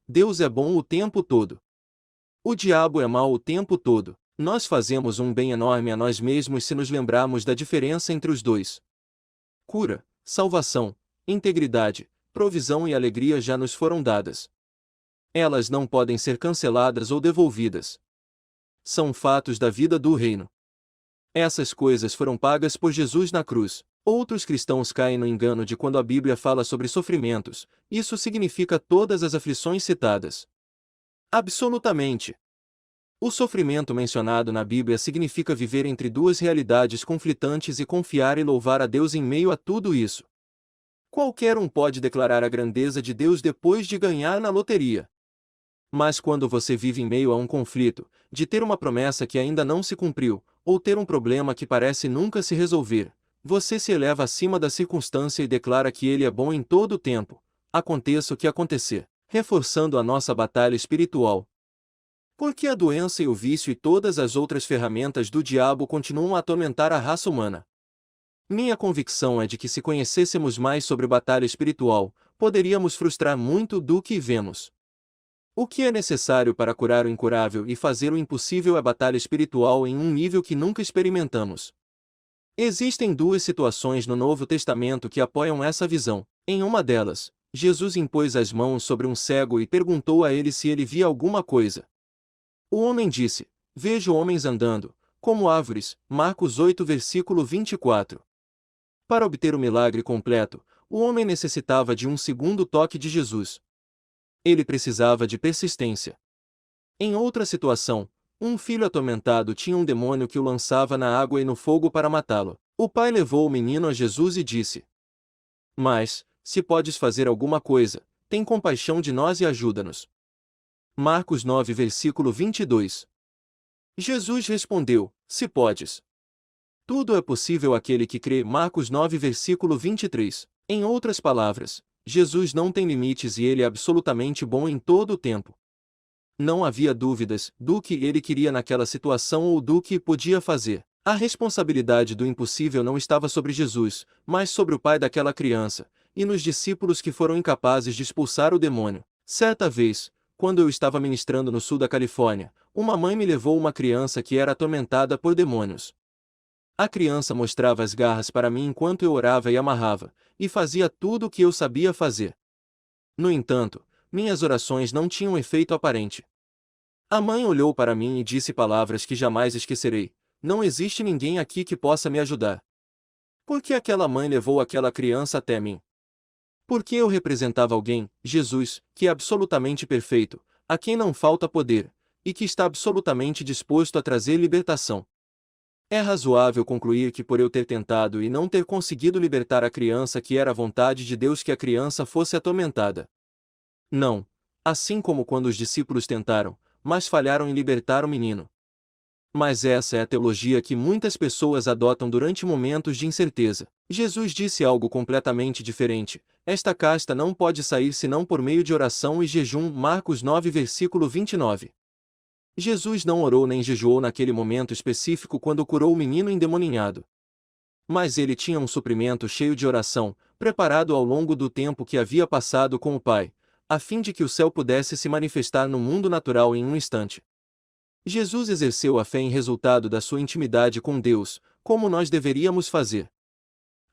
Deus é bom o tempo todo. O diabo é mau o tempo todo. Nós fazemos um bem enorme a nós mesmos se nos lembrarmos da diferença entre os dois. Cura, salvação, integridade, provisão e alegria já nos foram dadas. Elas não podem ser canceladas ou devolvidas. São fatos da vida do reino. Essas coisas foram pagas por Jesus na cruz. Outros cristãos caem no engano de quando a Bíblia fala sobre sofrimentos, isso significa todas as aflições citadas. Absolutamente. O sofrimento mencionado na Bíblia significa viver entre duas realidades conflitantes e confiar e louvar a Deus em meio a tudo isso. Qualquer um pode declarar a grandeza de Deus depois de ganhar na loteria. Mas quando você vive em meio a um conflito, de ter uma promessa que ainda não se cumpriu, ou ter um problema que parece nunca se resolver, você se eleva acima da circunstância e declara que Ele é bom em todo o tempo, aconteça o que acontecer, reforçando a nossa batalha espiritual. Porque a doença e o vício e todas as outras ferramentas do diabo continuam a atormentar a raça humana. Minha convicção é de que se conhecêssemos mais sobre batalha espiritual, poderíamos frustrar muito do que vemos. O que é necessário para curar o incurável e fazer o impossível é batalha espiritual em um nível que nunca experimentamos. Existem duas situações no Novo Testamento que apoiam essa visão. Em uma delas, Jesus impôs as mãos sobre um cego e perguntou a ele se ele via alguma coisa. O homem disse: "Vejo homens andando, como árvores." Marcos 8, versículo 24. Para obter o milagre completo, o homem necessitava de um segundo toque de Jesus. Ele precisava de persistência. Em outra situação, um filho atormentado tinha um demônio que o lançava na água e no fogo para matá-lo. O pai levou o menino a Jesus e disse: "Mas, se podes fazer alguma coisa, tem compaixão de nós e ajuda-nos." Marcos 9, versículo 22. Jesus respondeu: "Se podes. Tudo é possível àquele que crê." Marcos 9, versículo 23. Em outras palavras, Jesus não tem limites e Ele é absolutamente bom em todo o tempo. Não havia dúvidas do que Ele queria naquela situação ou do que podia fazer. A responsabilidade do impossível não estava sobre Jesus, mas sobre o pai daquela criança, e nos discípulos que foram incapazes de expulsar o demônio. Certa vez, quando eu estava ministrando no sul da Califórnia, uma mãe me levou uma criança que era atormentada por demônios. A criança mostrava as garras para mim enquanto eu orava e amarrava, e fazia tudo o que eu sabia fazer. No entanto, minhas orações não tinham efeito aparente. A mãe olhou para mim e disse palavras que jamais esquecerei: "Não existe ninguém aqui que possa me ajudar." Por que aquela mãe levou aquela criança até mim? Porque eu representava alguém, Jesus, que é absolutamente perfeito, a quem não falta poder, e que está absolutamente disposto a trazer libertação. É razoável concluir que por eu ter tentado e não ter conseguido libertar a criança que era a vontade de Deus que a criança fosse atormentada. Não, assim como quando os discípulos tentaram, mas falharam em libertar o menino. Mas essa é a teologia que muitas pessoas adotam durante momentos de incerteza. Jesus disse algo completamente diferente: "Esta casta não pode sair senão por meio de oração e jejum." Marcos 9, versículo 29. Jesus não orou nem jejuou naquele momento específico quando curou o menino endemoninhado. Mas ele tinha um suprimento cheio de oração, preparado ao longo do tempo que havia passado com o Pai, a fim de que o céu pudesse se manifestar no mundo natural em um instante. Jesus exerceu a fé em resultado da sua intimidade com Deus, como nós deveríamos fazer.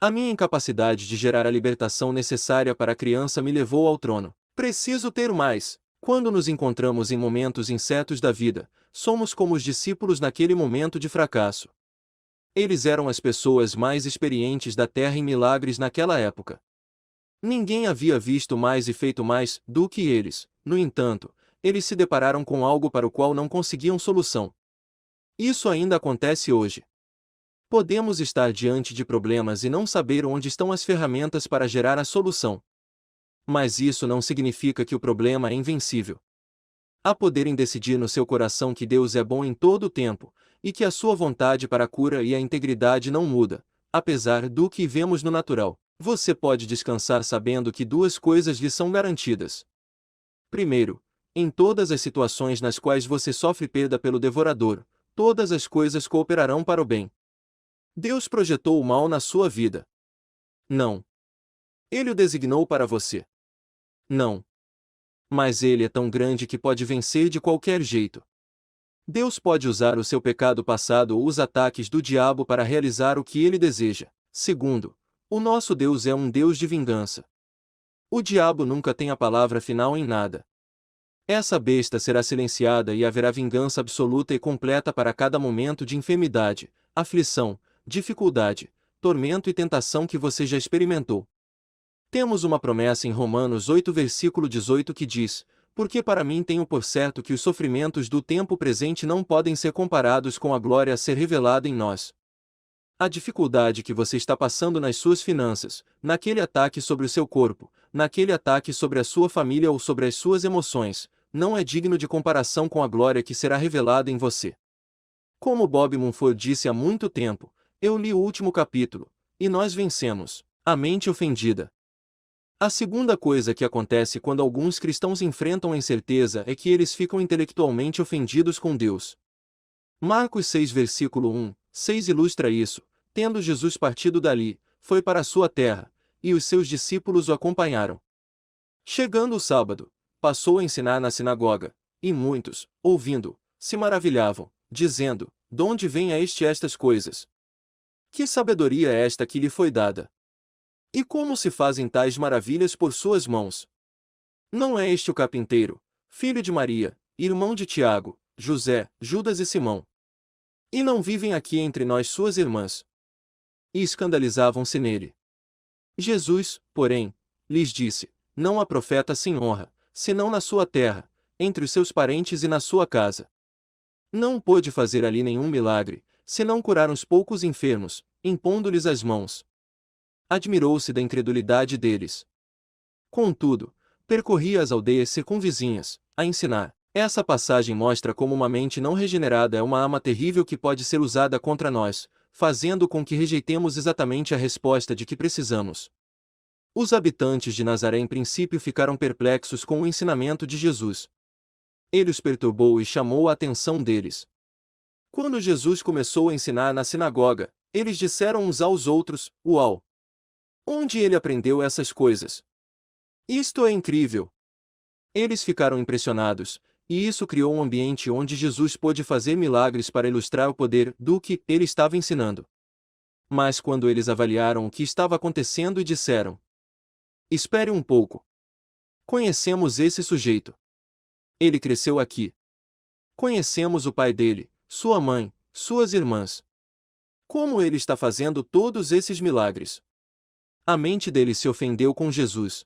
A minha incapacidade de gerar a libertação necessária para a criança me levou ao trono. Preciso ter mais. Quando nos encontramos em momentos incertos da vida, somos como os discípulos naquele momento de fracasso. Eles eram as pessoas mais experientes da terra em milagres naquela época. Ninguém havia visto mais e feito mais do que eles. No entanto, eles se depararam com algo para o qual não conseguiam solução. Isso ainda acontece hoje. Podemos estar diante de problemas e não saber onde estão as ferramentas para gerar a solução. Mas isso não significa que o problema é invencível. Há poder em decidir no seu coração que Deus é bom em todo o tempo, e que a sua vontade para a cura e a integridade não muda, apesar do que vemos no natural. Você pode descansar sabendo que duas coisas lhe são garantidas. Primeiro, em todas as situações nas quais você sofre perda pelo devorador, todas as coisas cooperarão para o bem. Deus projetou o mal na sua vida? Não. Ele o designou para você? Não. Mas ele é tão grande que pode vencer de qualquer jeito. Deus pode usar o seu pecado passado ou os ataques do diabo para realizar o que ele deseja. Segundo, o nosso Deus é um Deus de vingança. O diabo nunca tem a palavra final em nada. Essa besta será silenciada e haverá vingança absoluta e completa para cada momento de enfermidade, aflição, dificuldade, tormento e tentação que você já experimentou. Temos uma promessa em Romanos 8 versículo 18 que diz: porque para mim tenho por certo que os sofrimentos do tempo presente não podem ser comparados com a glória a ser revelada em nós. A dificuldade que você está passando nas suas finanças, naquele ataque sobre o seu corpo, naquele ataque sobre a sua família ou sobre as suas emoções, não é digno de comparação com a glória que será revelada em você. Como Bob Mumford disse há muito tempo, eu li o último capítulo, e nós vencemos a mente ofendida. A segunda coisa que acontece quando alguns cristãos enfrentam a incerteza é que eles ficam intelectualmente ofendidos com Deus. Marcos 6 versículo 1, 6 ilustra isso. Tendo Jesus partido dali, foi para a sua terra, e os seus discípulos o acompanharam. Chegando o sábado, passou a ensinar na sinagoga, e muitos, ouvindo, se maravilhavam, dizendo: de onde vem a estas coisas? Que sabedoria é esta que lhe foi dada? E como se fazem tais maravilhas por suas mãos? Não é este o carpinteiro, filho de Maria, irmão de Tiago, José, Judas e Simão? E não vivem aqui entre nós suas irmãs? E escandalizavam-se nele. Jesus, porém, lhes disse: não há profeta sem honra, senão na sua terra, entre os seus parentes e na sua casa. Não pôde fazer ali nenhum milagre, senão curar uns poucos enfermos, impondo-lhes as mãos. Admirou-se da incredulidade deles. Contudo, percorria as aldeias circunvizinhas, a ensinar. Essa passagem mostra como uma mente não regenerada é uma arma terrível que pode ser usada contra nós, fazendo com que rejeitemos exatamente a resposta de que precisamos. Os habitantes de Nazaré em princípio ficaram perplexos com o ensinamento de Jesus. Ele os perturbou e chamou a atenção deles. Quando Jesus começou a ensinar na sinagoga, eles disseram uns aos outros: uau! Onde ele aprendeu essas coisas? Isto é incrível! Eles ficaram impressionados, e isso criou um ambiente onde Jesus pôde fazer milagres para ilustrar o poder do que ele estava ensinando. Mas quando eles avaliaram o que estava acontecendo e disseram: espere um pouco. Conhecemos esse sujeito. Ele cresceu aqui. Conhecemos o pai dele, sua mãe, suas irmãs. Como ele está fazendo todos esses milagres? A mente dele se ofendeu com Jesus.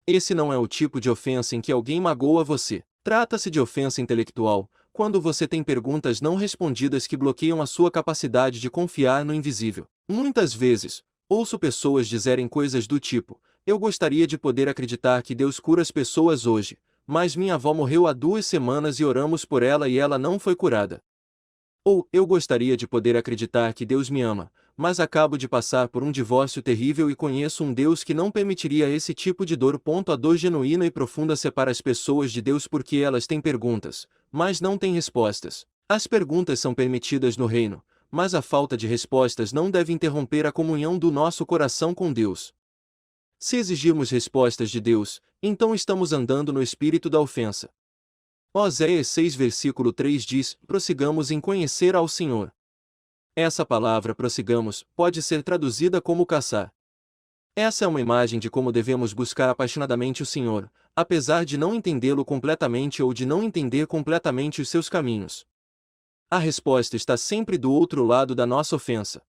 Esse não é o tipo de ofensa em que alguém magoa você. Trata-se de ofensa intelectual, quando você tem perguntas não respondidas que bloqueiam a sua capacidade de confiar no invisível. Muitas vezes, ouço pessoas dizerem coisas do tipo: eu gostaria de poder acreditar que Deus cura as pessoas hoje, mas minha avó morreu há 2 semanas e oramos por ela e ela não foi curada. Ou, eu gostaria de poder acreditar que Deus me ama, mas acabo de passar por um divórcio terrível e conheço um Deus que não permitiria esse tipo de dor. A dor genuína e profunda separa as pessoas de Deus porque elas têm perguntas, mas não têm respostas. As perguntas são permitidas no reino, mas a falta de respostas não deve interromper a comunhão do nosso coração com Deus. Se exigirmos respostas de Deus, então estamos andando no espírito da ofensa. Oséias 6 versículo 3 diz: prossigamos em conhecer ao Senhor. Essa palavra prossigamos pode ser traduzida como caçar. Essa é uma imagem de como devemos buscar apaixonadamente o Senhor, apesar de não entendê-lo completamente ou de não entender completamente os seus caminhos. A resposta está sempre do outro lado da nossa ofensa.